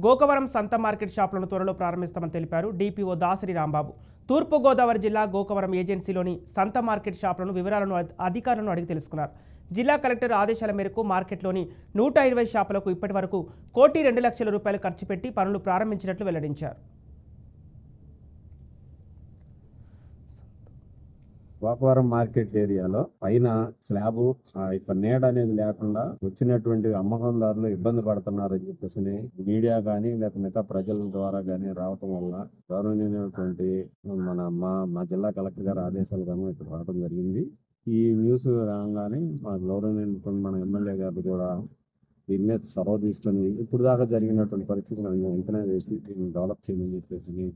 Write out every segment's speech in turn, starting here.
గోకవరం సంత మార్కెట్ షాపులను త్వరలో ప్రారంభిస్తామని తెలిపారు డిపిఓ దాసరి రాంబాబు. తూర్పుగోదావరి జిల్లా గోకవరం ఏజెన్సీలోని సంత మార్కెట్ షాపులను వివరాలను అధికారులను అడిగి తెలుసుకున్నారు. జిల్లా కలెక్టర్ ఆదేశాల మేరకు మార్కెట్లోని 120 షాపులకు ఇప్పటి వరకు ₹1,02,00,000 ఖర్చు పెట్టి పనులు ప్రారంభించినట్లు వెల్లడించారు. గోకవరం మార్కెట్ ఏరియాలో పైన స్లాబ్ నీడ అనేది లేకుండా వచ్చినటువంటి అమ్మకందారులు ఇబ్బంది పడుతున్నారని చెప్పేసి మీడియా కానీ లేకపోతే మిగతా ప్రజల ద్వారా కానీ రావటం వల్ల గౌరవనీయమైనటువంటి మా జిల్లా కలెక్టర్ గారి ఆదేశాలు కానీ ఇక్కడ రావడం జరిగింది. ఈ న్యూస్ రాగానే మా గౌరవనీయమైనటువంటి మన ఎమ్మెల్యే గారు కూడా దీని మీద చొరవ తీసుకొని ఇప్పుడు దాకా జరిగినటువంటి పరిస్థితులను అంచనా వేసి దీన్ని డెవలప్ చేయమని చెప్పేసి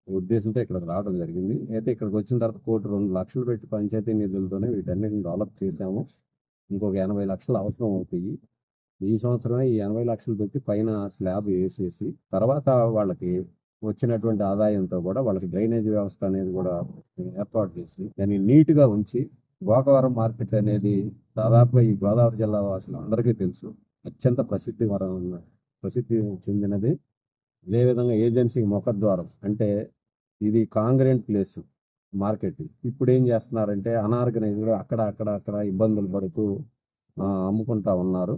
ఉద్దేశంతో ఇక్కడికి రావడం జరిగింది. అయితే ఇక్కడికి వచ్చిన తర్వాత ₹2,00,000 పెట్టి పంచాయతీ నిధులతోనే వీటన్నిటిని డెవలప్ చేశాము. ఇంకొక 80 లక్షలు అవసరం అవుతాయి. ఈ సంవత్సరమే ఈ 80 లక్షలు పెట్టి పైన స్లాబ్ వేసేసి తర్వాత వాళ్ళకి వచ్చినటువంటి ఆదాయంతో కూడా వాళ్ళకి డ్రైనేజ్ వ్యవస్థ అనేది కూడా ఏర్పాటు చేసి దాన్ని నీట్గా ఉంచి గోకవరం మార్కెట్ అనేది దాదాపుగా ఈ గోదావరి జిల్లా వాసులు అందరికీ తెలుసు, అత్యంత ప్రసిద్ధి చెందినది. అదేవిధంగా ఏజెన్సీ ముఖద్వారం అంటే ఇది కాంగ్రెంట్ ప్లేస్ మార్కెట్. ఇప్పుడు ఏం చేస్తున్నారంటే అనార్గనైజ్డ్ అక్కడ ఇబ్బందులు పడుతూ అమ్ముకుంటా ఉన్నారు.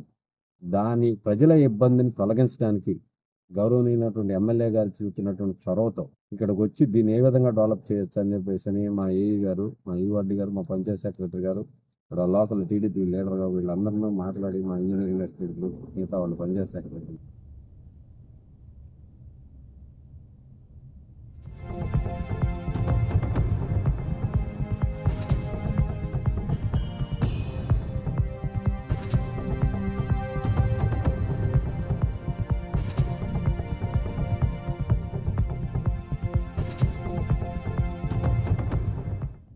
దాని ప్రజల ఇబ్బందిని తొలగించడానికి గౌరవనీయమైనటువంటి ఎమ్మెల్యే గారు చూపుతున్నటువంటి చొరవతో ఇక్కడికి వచ్చి దీన్ని ఏ విధంగా డెవలప్ చేయొచ్చు అని చెప్పేసి మా ఏఈ గారు, మా ఈవార్డి గారు, మా పంచాయత్ సెక్రటరీ గారు, ఇక్కడ లోకల్ టీడీపీ లీడర్ గా వీళ్ళందరినీ మాట్లాడి మా ఇంజనీరింగ్ మిగతా వాళ్ళు పంచాయత్ సెక్రటరీ